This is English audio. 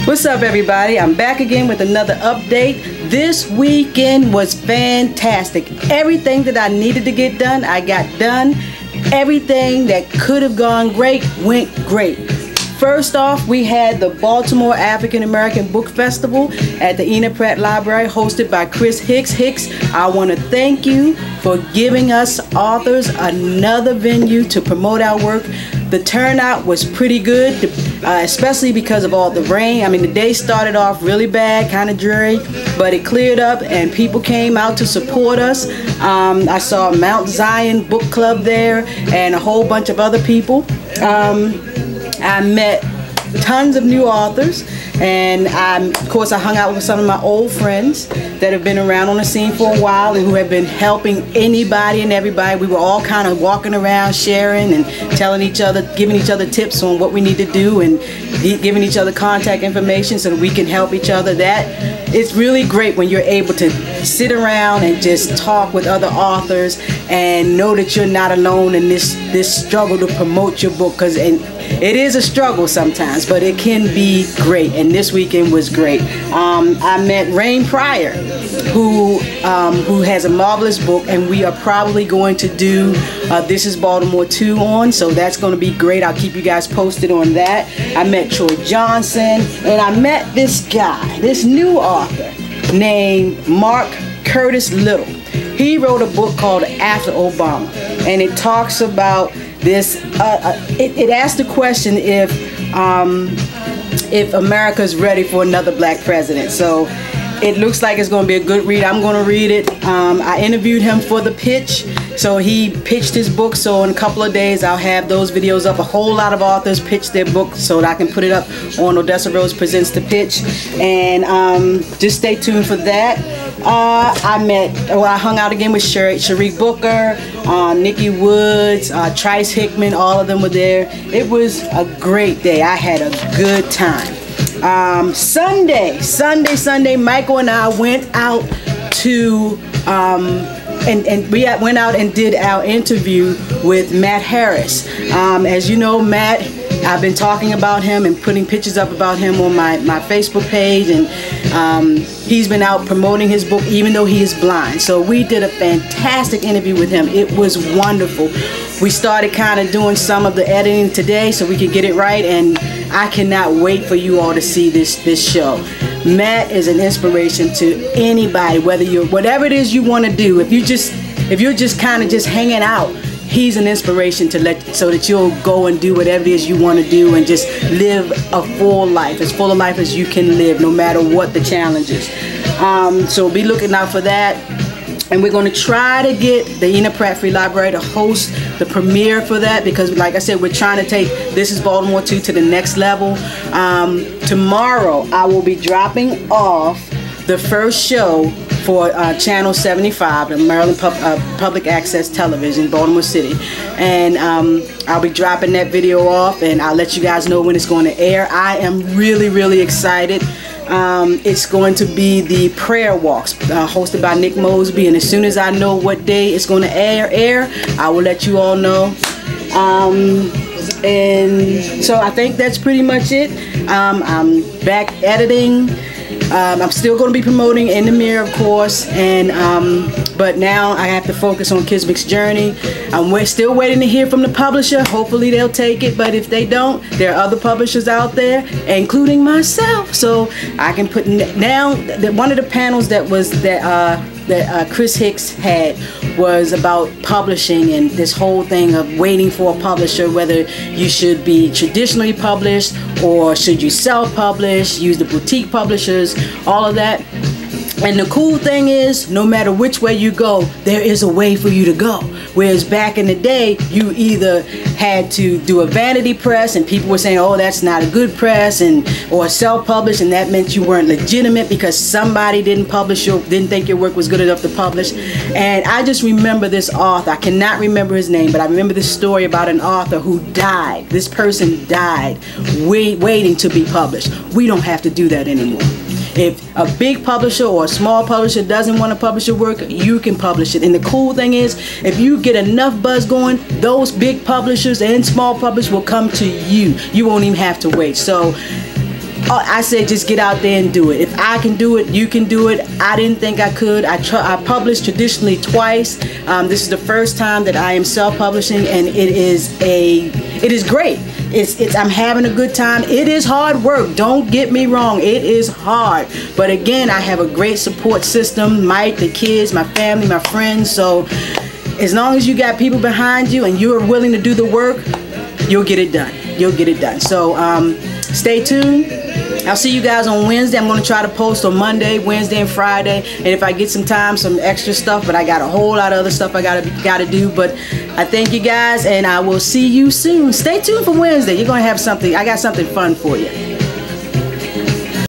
What's up, everybody? I'm back again with another update. This weekend was fantastic. Everything that I needed to get done, I got done. Everything that could have gone great went great. First off, we had the Baltimore African American Book Festival at the Enoch Pratt Library, hosted by Chris Hicks. Hicks, I want to thank you for giving us authors another venue to promote our work. The turnout was pretty good, especially because of all the rain. I mean, the day started off really bad, kind of dreary, but it cleared up and people came out to support us. I saw Mount Zion Book Club there and a whole bunch of other people. I met tons of new authors, and of course I hung out with some of my old friends that have been around on the scene for a while and who have been helping anybody and everybody. We were all kind of walking around sharing and telling each other, giving each other tips on what we need to do and giving each other contact information so that we can help each other. It's really great when you're able to sit around and just talk with other authors and know that you're not alone in this struggle to promote your book, because it is a struggle sometimes, but it can be great, and this weekend was great. I met Rain Pryor, who has a marvelous book, and we are probably going to do This is Baltimore 2 on, so that's going to be great. I'll keep you guys posted on that. I met Troy Johnson, and I met this guy, this new author named Mark Curtis Little. He wrote a book called After Obama, and it talks about this. It asks the question if America's ready for another black president. So it looks like it's going to be a good read. I'm going to read it. I interviewed him for the pitch, so he pitched his book. So in a couple of days, I'll have those videos up. A whole lot of authors pitched their book, so that I can put it up on Odessa Rose Presents the Pitch. And just stay tuned for that. I hung out again with Sharique Booker, Nikki Woods, Trice Hickman. All of them were there. It was a great day. I had a good time. Sunday, Michael and I went out to went out and did our interview with Matt Harris. As you know, Matt, I've been talking about him and putting pictures up about him on my Facebook page, and he's been out promoting his book even though he is blind. So we did a fantastic interview with him. It was wonderful. We started kind of doing some of the editing today so we could get it right, and I cannot wait for you all to see this show. Matt is an inspiration to anybody, whatever it is you want to do. If you're just kind of just hanging out, he's an inspiration so that you'll go and do whatever it is you want to do and just live a full life, as full a life as you can live, no matter what the challenge is. So be looking out for that. And we're going to try to get the Enoch Pratt Free Library to host the premiere for that, because like I said, we're trying to take This is Baltimore 2 to the next level. Tomorrow I will be dropping off the first show for Channel 75, the Maryland Public Access Television, Baltimore City. And I'll be dropping that video off, and I'll let you guys know when it's going to air. I am really, really excited. It's going to be the prayer walks hosted by Nick Mosby, and as soon as I know what day it's going to air, I will let you all know. And so I think that's pretty much it. I'm back editing. I'm still going to be promoting In the Mirror, of course, and but now I have to focus on Kismick's Journey. I'm still waiting to hear from the publisher. Hopefully they'll take it, but if they don't, there are other publishers out there, including myself. So I can put now that one of the panels that Chris Hicks had was about publishing and this whole thing of waiting for a publisher, whether you should be traditionally published or should you self-publish, use the boutique publishers, all of that. And the cool thing is, no matter which way you go, there is a way for you to go. Whereas back in the day, you either had to do a vanity press, and people were saying, oh, that's not a good press, or self-publish, and that meant you weren't legitimate because somebody didn't think your work was good enough to publish. And I just remember this author. I cannot remember his name, but I remember this story about an author who died. This person died waiting to be published. We don't have to do that anymore. If a big publisher or a small publisher doesn't want to publish your work, you can publish it. And the cool thing is, if you get enough buzz going, those big publishers and small publishers will come to you. You won't even have to wait. So I said just get out there and do it. If I can do it, you can do it. I didn't think I could. I published traditionally twice. This is the first time that I am self-publishing, and it is great. I'm having a good time. It is hard work. Don't get me wrong. It is hard. But again, I have a great support system. Mike, the kids, my family, my friends. So as long as you got people behind you and you're willing to do the work, you'll get it done. You'll get it done. So stay tuned. I'll see you guys on Wednesday. I'm going to try to post on Monday, Wednesday, and Friday. And if I get some time, some extra stuff. But I got a whole lot of other stuff I gotta do. But I thank you guys, and I will see you soon. Stay tuned for Wednesday. You're going to have something. I got something fun for you.